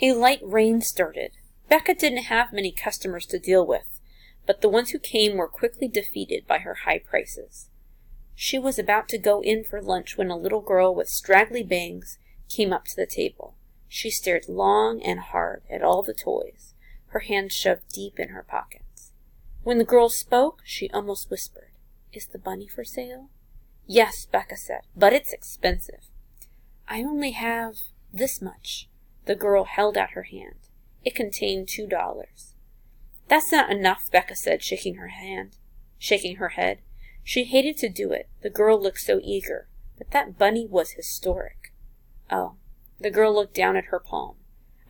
A light rain started. Becca didn't have many customers to deal with, but the ones who came were quickly defeated by her high prices. She was about to go in for lunch when a little girl with straggly bangs came up to the table. She stared long and hard at all the toys, her hands shoved deep in her pockets. When the girl spoke, she almost whispered, "Is the bunny for sale?" "Yes," Becca said, "but it's expensive." "I only have this much." The girl held out her hand. It contained $2. "That's not enough," Becca said, shaking her head. She hated to do it. The girl looked so eager, but that bunny was historic. "Oh." The girl looked down at her palm.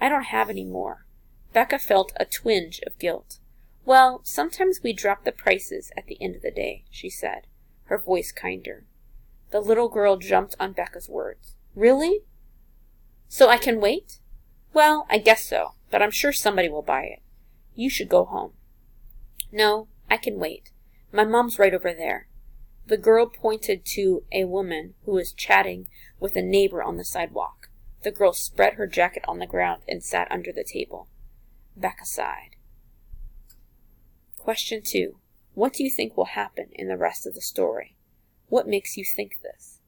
"I don't have any more." Becca felt a twinge of guilt. "Well, sometimes we drop the prices at the end of the day," she said, her voice kinder. The little girl jumped on Becca's words. "Really? So I can wait?" "Well, I guess so, but I'm sure somebody will buy it. You should go home." "No, I can wait. My mom's right over there." The girl pointed to a woman who was chatting with a neighbor on the sidewalk. The girl spread her jacket on the ground and sat under the table. Becca sighed. Question 2. What do you think will happen in the rest of the story? What makes you think this?